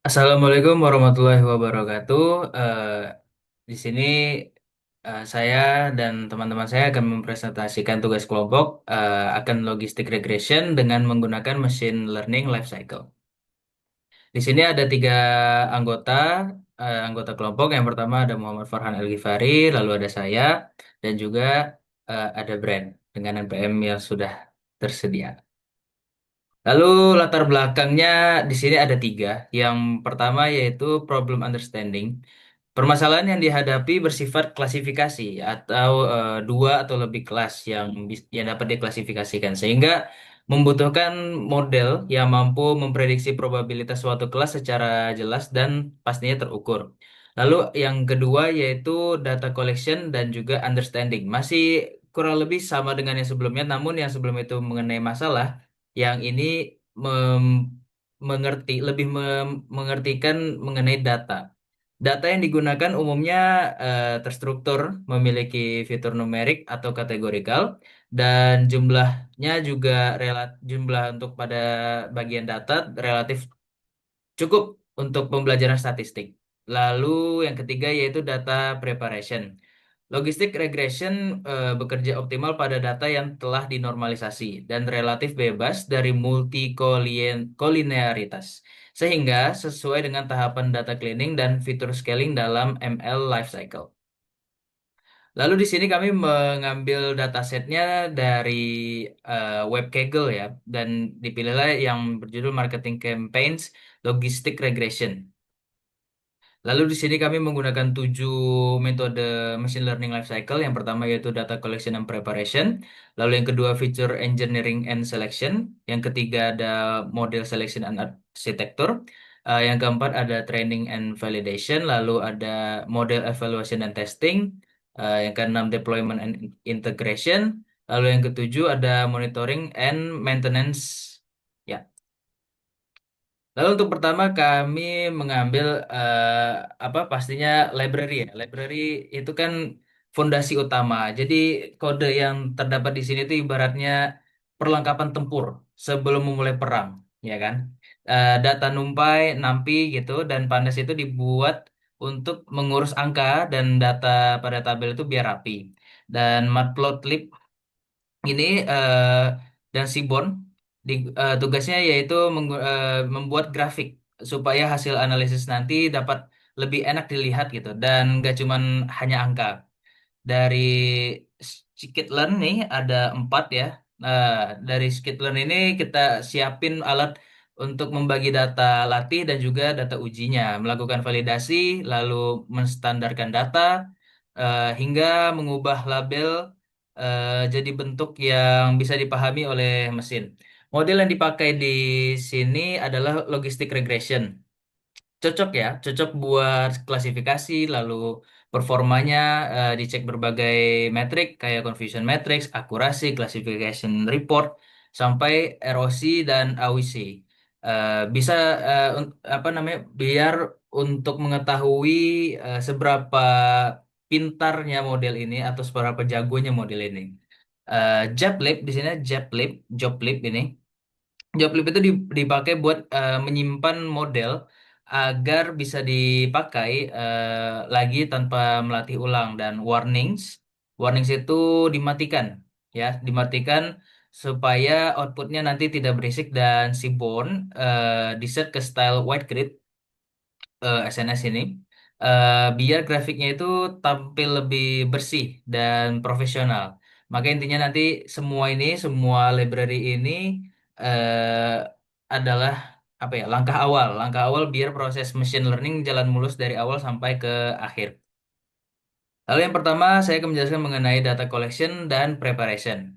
Assalamualaikum warahmatullahi wabarakatuh. Di sini saya dan teman-teman saya akan mempresentasikan tugas kelompok akan logistik regression dengan menggunakan machine learning life cycle. Di sini ada tiga anggota anggota kelompok. Yang pertama ada Muhammad Farhan El Ghifari, lalu ada saya, dan juga ada Brand dengan NPM yang sudah tersedia. Lalu latar belakangnya di sini ada tiga. Yang pertama yaitu problem understanding. Permasalahan yang dihadapi bersifat klasifikasi atau dua atau lebih kelas yang dapat diklasifikasikan sehingga membutuhkan model yang mampu memprediksi probabilitas suatu kelas secara jelas dan pastinya terukur. Lalu yang kedua yaitu data collection dan juga understanding. Masih kurang lebih sama dengan yang sebelumnya, namun yang sebelum itu mengenai masalah, yang ini lebih mengertikan mengenai data. Data yang digunakan umumnya terstruktur, memiliki fitur numerik atau kategorikal, dan jumlahnya juga jumlah untuk pada bagian data relatif cukup untuk pembelajaran statistik. Lalu yang ketiga yaitu data preparation. Logistic regression bekerja optimal pada data yang telah dinormalisasi dan relatif bebas dari multikolinearitas, sehingga sesuai dengan tahapan data cleaning dan fitur scaling dalam ML lifecycle. Lalu di sini kami mengambil datasetnya dari web Kaggle ya, dan dipilihlah yang berjudul Marketing Campaigns Logistic Regression. Lalu di sini kami menggunakan 7 metode machine learning life cycle. Yang pertama yaitu data collection and preparation. Lalu yang kedua feature engineering and selection. Yang ketiga ada model selection and architecture. Yang keempat ada training and validation. Lalu ada model evaluation and testing. Yang keenam deployment and integration. Lalu yang ketujuh ada monitoring and maintenance. Ya. Lalu untuk pertama kami mengambil pastinya library ya. Library itu kan fondasi utama. Jadi kode yang terdapat di sini itu ibaratnya perlengkapan tempur sebelum memulai perang, ya kan? Data NumPy, NumPy gitu dan pandas itu dibuat untuk mengurus angka dan data pada tabel itu biar rapi. Dan Matplotlib ini dan Seaborn tugasnya yaitu membuat grafik supaya hasil analisis nanti dapat lebih enak dilihat gitu dan nggak cuman hanya angka. Dari Scikit-learn nih ada 4 ya. Nah, dari Scikit-learn ini kita siapin alat untuk membagi data latih dan juga data ujinya, melakukan validasi, lalu menstandarkan data, hingga mengubah label jadi bentuk yang bisa dipahami oleh mesin. Model yang dipakai di sini adalah logistic regression. Cocok ya, cocok buat klasifikasi, lalu performanya dicek berbagai metrik kayak confusion matrix, akurasi, classification report, sampai erosi dan AUC. Bisa apa namanya, biar untuk mengetahui seberapa pintarnya model ini atau seberapa jagonya model ini. Joblib di sini Joblib ini. Joblib itu dipakai buat menyimpan model agar bisa dipakai lagi tanpa melatih ulang dan warnings itu dimatikan ya, dimatikan supaya outputnya nanti tidak berisik dan si Bone diset ke style white grid SNS ini biar grafiknya itu tampil lebih bersih dan profesional. Maka intinya nanti semua library ini adalah apa ya, langkah awal biar proses machine learning jalan mulus dari awal sampai ke akhir. Lalu yang pertama saya akan menjelaskan mengenai data collection dan preparation.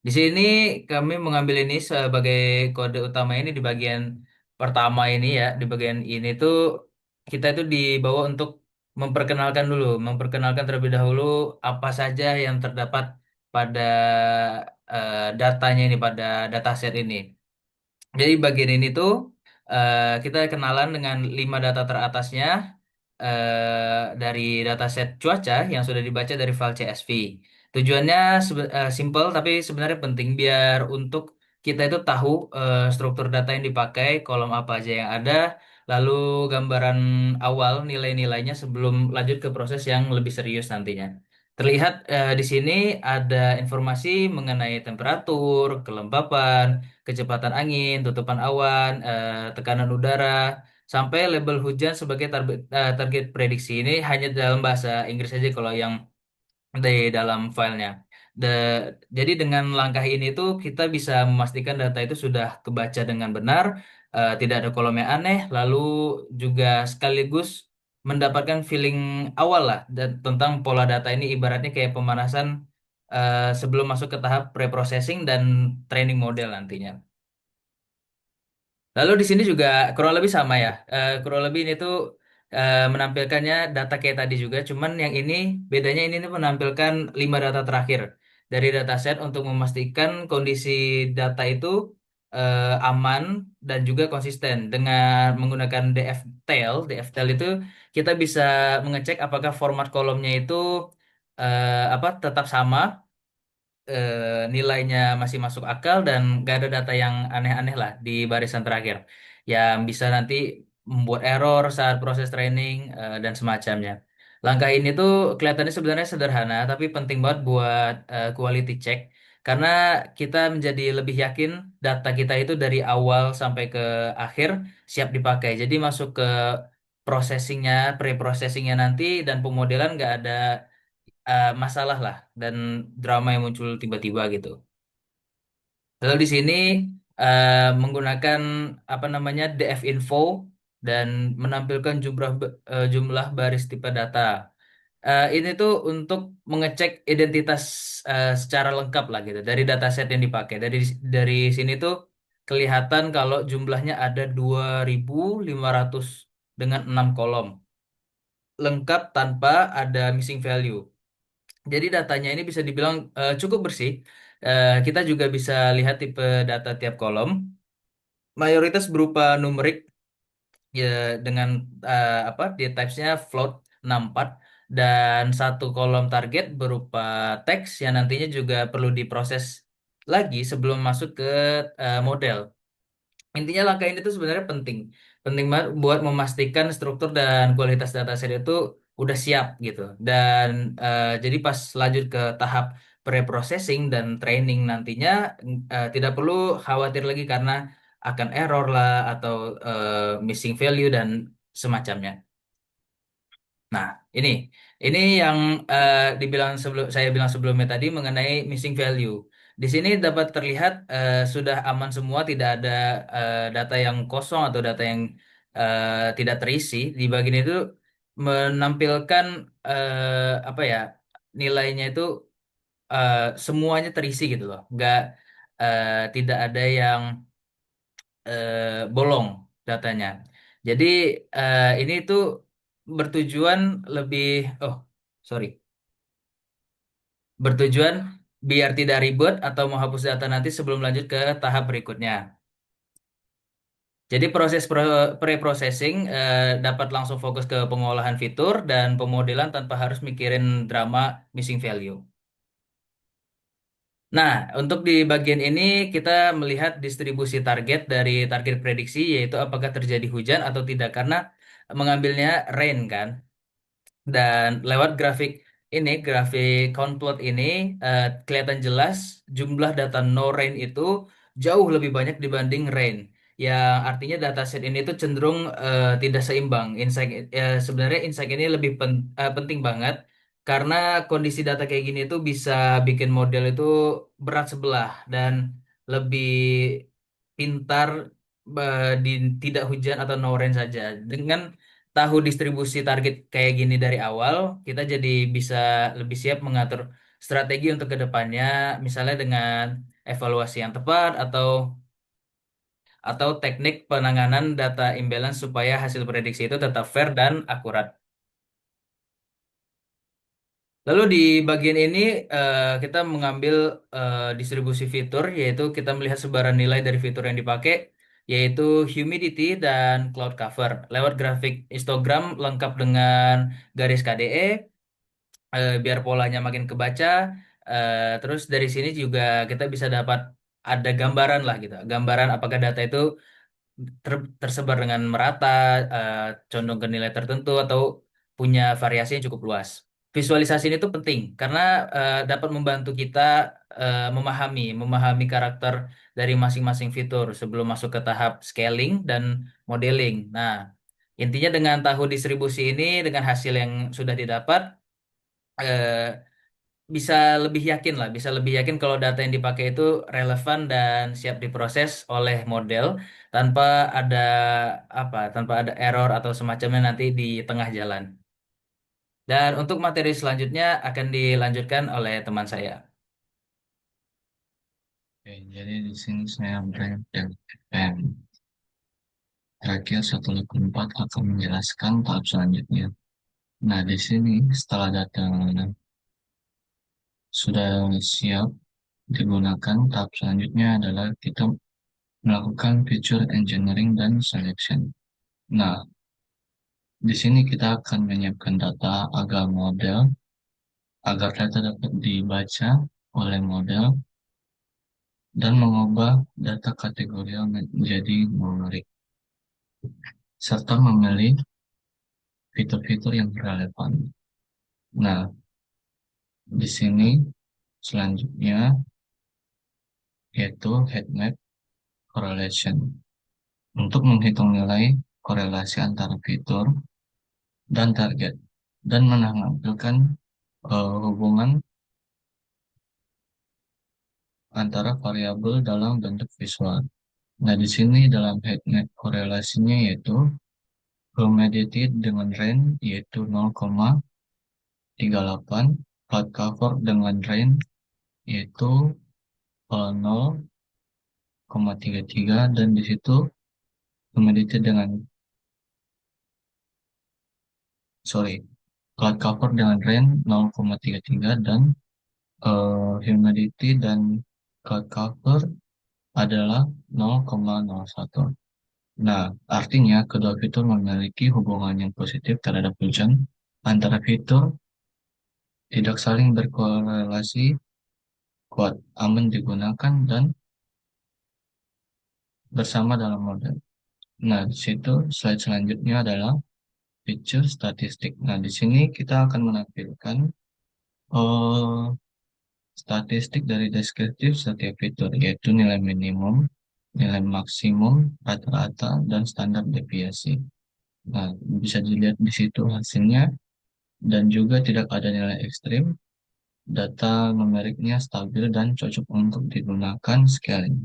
Di sini kami mengambil ini sebagai kode utama ini di bagian pertama ini ya, di bagian ini tuh kita itu dibawa untuk memperkenalkan terlebih dahulu apa saja yang terdapat pada datanya ini, pada dataset ini. Jadi bagian ini tuh kita kenalan dengan 5 data teratasnya dari dataset cuaca yang sudah dibaca dari file CSV. Tujuannya simple tapi sebenarnya penting biar untuk kita itu tahu struktur data yang dipakai, kolom apa aja yang ada, lalu gambaran awal nilai-nilainya sebelum lanjut ke proses yang lebih serius nantinya. Terlihat di sini ada informasi mengenai temperatur, kelembapan, kecepatan angin, tutupan awan, tekanan udara, sampai label hujan sebagai target prediksi. Ini hanya dalam bahasa Inggris saja kalau yang di dalam filenya. Jadi dengan langkah ini tuh kita bisa memastikan data itu sudah kebaca dengan benar, tidak ada kolom yang aneh, lalu juga sekaligus mendapatkan feeling awal lah dan tentang pola data ini ibaratnya kayak pemanasan sebelum masuk ke tahap pre-processing dan training model nantinya. Lalu di sini juga kurang lebih sama ya. Kurang lebih ini tuh menampilkannya data kayak tadi juga, cuman yang ini bedanya ini nih menampilkan 5 data terakhir dari dataset untuk memastikan kondisi data itu aman dan juga konsisten. Dengan menggunakan dftail, dftail itu kita bisa mengecek apakah format kolomnya itu apa tetap sama, nilainya masih masuk akal dan gak ada data yang aneh-aneh lah di barisan terakhir yang bisa nanti membuat error saat proses training dan semacamnya. Langkah ini tuh kelihatannya sebenarnya sederhana tapi penting banget buat quality check karena kita menjadi lebih yakin data kita itu dari awal sampai ke akhir siap dipakai. Jadi masuk ke processingnya, pre-processingnya nanti dan pemodelan nggak ada masalah lah dan drama yang muncul tiba-tiba gitu. Lalu di sini menggunakan apa namanya DF info dan menampilkan jumlah baris tipe data. Ini tuh untuk mengecek identitas secara lengkap lah gitu dari dataset yang dipakai. Dari sini tuh kelihatan kalau jumlahnya ada 2.500 dengan 6 kolom lengkap tanpa ada missing value. Jadi datanya ini bisa dibilang cukup bersih. Kita juga bisa lihat tipe data tiap kolom. Mayoritas berupa numerik ya dengan apa di typesnya float 64 dan satu kolom target berupa teks yang nantinya juga perlu diproses lagi sebelum masuk ke model. Intinya langkah ini tuh sebenarnya penting. Penting banget buat memastikan struktur dan kualitas dataset itu udah siap gitu. Dan jadi pas lanjut ke tahap pre-processing dan training nantinya tidak perlu khawatir lagi karena akan error lah atau missing value dan semacamnya. Nah, ini ini yang dibilang sebelum saya bilang sebelumnya tadi mengenai missing value. Di sini dapat terlihat sudah aman semua, tidak ada data yang kosong atau data yang tidak terisi. Di bagian itu menampilkan apa ya nilainya itu eh, semuanya terisi gitu loh, nggak tidak ada yang bolong datanya. Jadi ini tuh bertujuan lebih, oh sorry, bertujuan biar tidak ribet atau menghapus data nanti sebelum lanjut ke tahap berikutnya. Jadi proses pre-processing dapat langsung fokus ke pengolahan fitur dan pemodelan tanpa harus mikirin drama missing value. Nah, untuk di bagian ini kita melihat distribusi target dari target prediksi, yaitu apakah terjadi hujan atau tidak, karena mengambilnya rain kan. Dan lewat grafik count plot ini kelihatan jelas jumlah data no rain itu jauh lebih banyak dibanding rain. Yang artinya dataset ini tuh cenderung tidak seimbang. Sebenarnya insight ini lebih penting banget karena kondisi data kayak gini tuh bisa bikin model itu berat sebelah dan lebih pintar di tidak hujan atau no rain saja. Dengan tahu distribusi target kayak gini dari awal, kita jadi bisa lebih siap mengatur strategi untuk ke depannya, misalnya dengan evaluasi yang tepat atau teknik penanganan data imbalance supaya hasil prediksi itu tetap fair dan akurat. Lalu di bagian ini kita mengambil distribusi fitur, yaitu kita melihat sebaran nilai dari fitur yang dipakai, yaitu humidity dan cloud cover. Lewat grafik histogram lengkap dengan garis KDE, biar polanya makin kebaca. Terus dari sini juga kita bisa dapat ada gambaran lah gitu, gambaran apakah data itu tersebar dengan merata, eh, condong ke nilai tertentu atau punya variasi yang cukup luas. Visualisasi ini tuh penting karena dapat membantu kita memahami karakter dari masing-masing fitur sebelum masuk ke tahap scaling dan modeling. Nah, intinya dengan tahu distribusi ini, dengan hasil yang sudah didapat, eh, bisa lebih yakin lah, bisa lebih yakin kalau data yang dipakai itu relevan dan siap diproses oleh model tanpa ada tanpa ada error atau semacamnya nanti di tengah jalan. Dan untuk materi selanjutnya akan dilanjutkan oleh teman saya. Oke, jadi di sini saya Brand dan FM. Terakhir 184 akan menjelaskan tahap selanjutnya. Nah, di sini setelah data sudah siap digunakan, tahap selanjutnya adalah kita melakukan feature engineering dan selection. Nah, di sini kita akan menyiapkan data agar data dapat dibaca oleh model dan mengubah data kategorial menjadi numerik, serta memilih fitur-fitur yang relevan. Nah, di sini selanjutnya yaitu heat map correlation untuk menghitung nilai korelasi antara fitur dan target dan menampilkan hubungan antara variabel dalam bentuk visual. Nah, di sini dalam heat map korelasinya yaitu humidity dengan range yaitu 0,38, cloud cover dengan range yaitu 0,33 dan di situ humidity dengan sorry cloud cover dengan range 0,33 dan humidity dan cloud cover adalah 0,01. Nah, artinya kedua fitur memiliki hubungan yang positif terhadap hujan. Antara fitur tidak saling berkorelasi kuat, aman digunakan dan bersama dalam model. Nah, di situ slide selanjutnya adalah feature statistik. Nah, di sini kita akan menampilkan eh, statistik dari deskriptif setiap fitur, yaitu nilai minimum, nilai maksimum, rata-rata, dan standar deviasi. Nah, bisa dilihat di situ hasilnya, dan juga tidak ada nilai ekstrim, data numeriknya stabil dan cocok untuk digunakan scaling.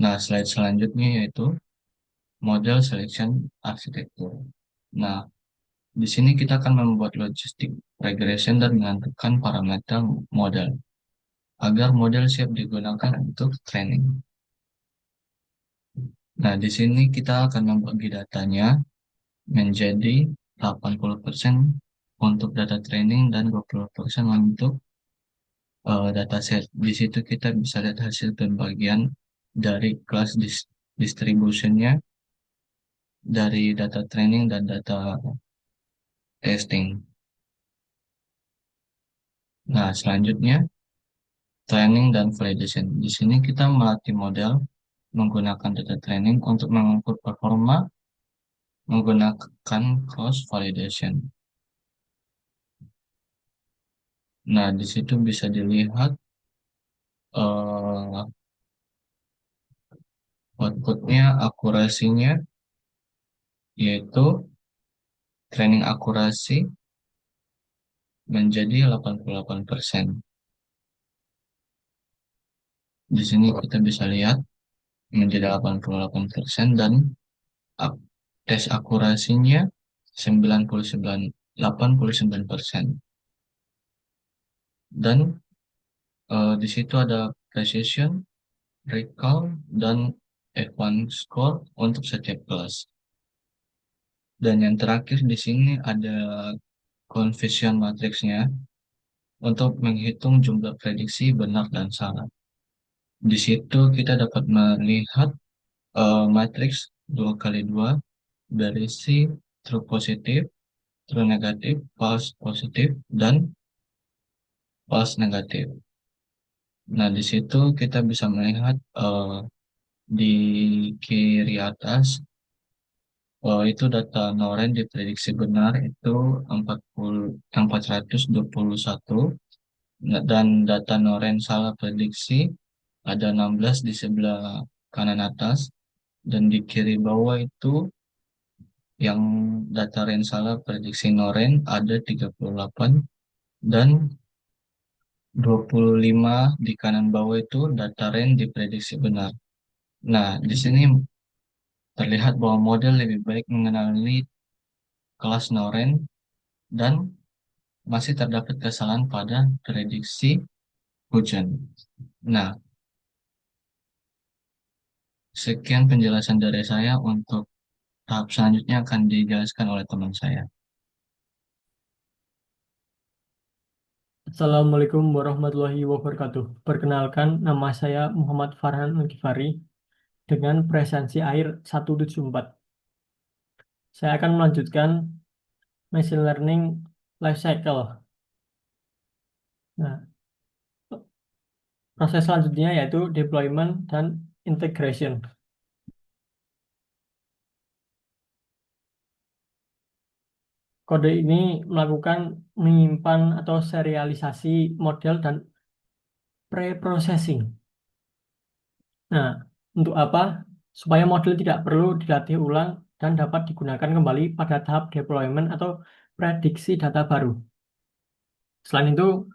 Nah, slide selanjutnya yaitu model selection architecture. Nah, di sini kita akan membuat logistic regression dan menentukan parameter model agar model siap digunakan untuk training. Nah, di sini kita akan membagi datanya menjadi 80% untuk data training dan 20% untuk dataset. Di situ kita bisa lihat hasil pembagian dari kelas distributionnya dari data training dan data testing. Nah, selanjutnya training dan validation. Di sini kita melatih model menggunakan data training untuk mengukur performa menggunakan cross validation. Nah, di situ bisa dilihat eh, outputnya, akurasinya, yaitu training akurasi menjadi 88%. Di sini kita bisa lihat menjadi 88% dan ak- tes akurasinya 89% dan di situ ada precision, recall, dan advanced score untuk setiap kelas. Dan yang terakhir di sini ada confusion matrixnya untuk menghitung jumlah prediksi benar dan salah. Di situ kita dapat melihat matriks 2 kali 2 berisi true positif, true negatif, false positif, dan false negatif. Nah, di situ kita bisa melihat Di kiri atas, itu data Noren diprediksi benar itu 421, dan data Noren salah prediksi ada 16 di sebelah kanan atas, dan di kiri bawah itu yang data Ren salah prediksi Noren ada 38, dan 25 di kanan bawah itu data Ren diprediksi benar. Nah, di sini terlihat bahwa model lebih baik mengenali kelas Noren, dan masih terdapat kesalahan pada prediksi hujan. Nah, sekian penjelasan dari saya. Untuk tahap selanjutnya akan dijelaskan oleh teman saya. Assalamualaikum warahmatullahi wabarakatuh. Perkenalkan, nama saya Muhammad Farhan Al-Ghifari dengan presensi air 174. Saya akan melanjutkan Machine Learning Life Cycle. Nah, proses selanjutnya yaitu deployment dan integration. Kode ini melakukan menyimpan atau serialisasi model dan pre-processing. Nah, untuk apa? Supaya model tidak perlu dilatih ulang dan dapat digunakan kembali pada tahap deployment atau prediksi data baru. Selain itu,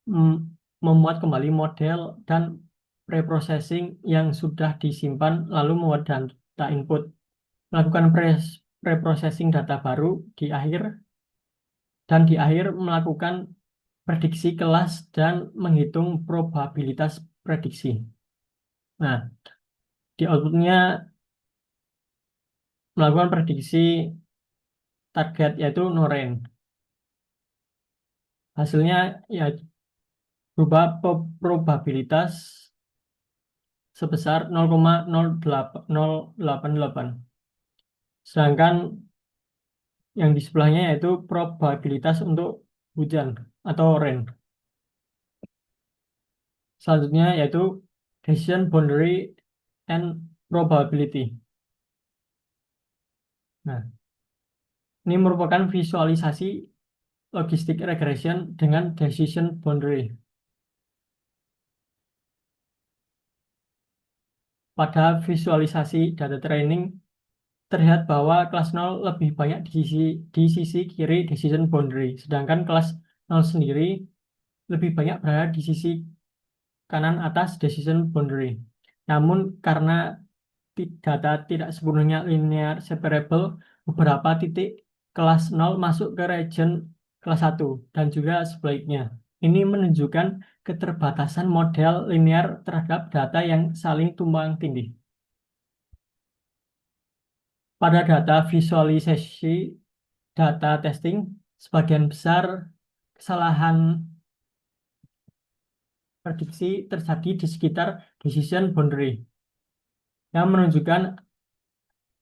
mm, memuat kembali model dan preprocessing yang sudah disimpan, lalu membuat data input, melakukan preprocessing data baru di akhir, dan di akhir melakukan prediksi kelas dan menghitung probabilitas prediksi. Nah, di outputnya melakukan prediksi target yaitu Noren. Hasilnya ya berubah probabilitas sebesar 0,088. Sedangkan yang di sebelahnya yaitu probabilitas untuk hujan atau rain. Selanjutnya yaitu decision boundary and probability. Nah, ini merupakan visualisasi logistic regression dengan decision boundary. Pada visualisasi data training, terlihat bahwa kelas 0 lebih banyak di sisi kiri decision boundary, sedangkan kelas 0 sendiri lebih banyak berada di sisi kanan atas decision boundary. Namun karena data tidak sepenuhnya linear separable, beberapa titik kelas 0 masuk ke region kelas 1 dan juga sebaliknya. Ini menunjukkan keterbatasan model linear terhadap data yang saling tumpang tindih. Pada data visualisasi data testing, sebagian besar kesalahan prediksi terjadi di sekitar decision boundary yang menunjukkan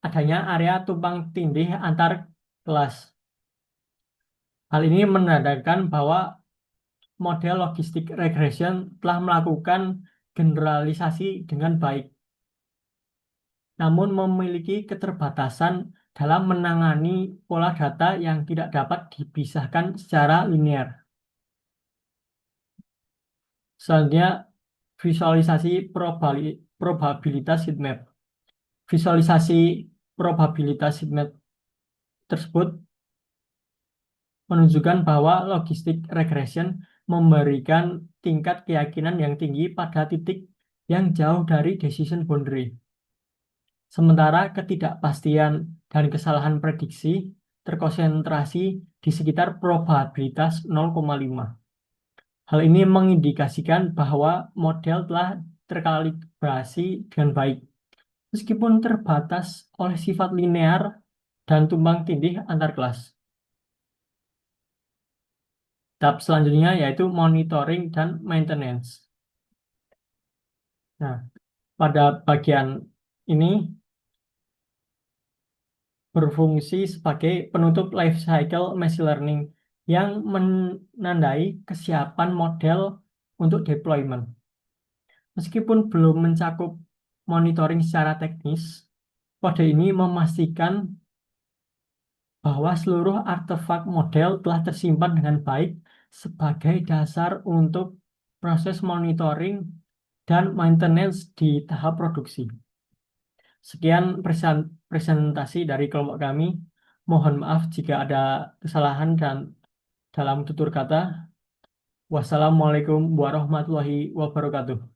adanya area tumpang tindih antar kelas. Hal ini menandakan bahwa model logistik regression telah melakukan generalisasi dengan baik, namun memiliki keterbatasan dalam menangani pola data yang tidak dapat dipisahkan secara linear. Selanjutnya, visualisasi probabilitas heatmap. Visualisasi probabilitas heatmap tersebut menunjukkan bahwa logistic regression memberikan tingkat keyakinan yang tinggi pada titik yang jauh dari decision boundary. Sementara ketidakpastian dan kesalahan prediksi terkonsentrasi di sekitar probabilitas 0,5. Hal ini mengindikasikan bahwa model telah terkalibrasi dengan baik, meskipun terbatas oleh sifat linear dan tumpang tindih antar kelas. Tahap selanjutnya yaitu monitoring dan maintenance. Nah, pada bagian ini berfungsi sebagai penutup life cycle machine learning yang menandai kesiapan model untuk deployment. Meskipun belum mencakup monitoring secara teknis, kode ini memastikan bahwa seluruh artefak model telah tersimpan dengan baik sebagai dasar untuk proses monitoring dan maintenance di tahap produksi. Sekian presentasi dari kelompok kami. Mohon maaf jika ada kesalahan dan dalam tutur kata. Wassalamualaikum warahmatullahi wabarakatuh.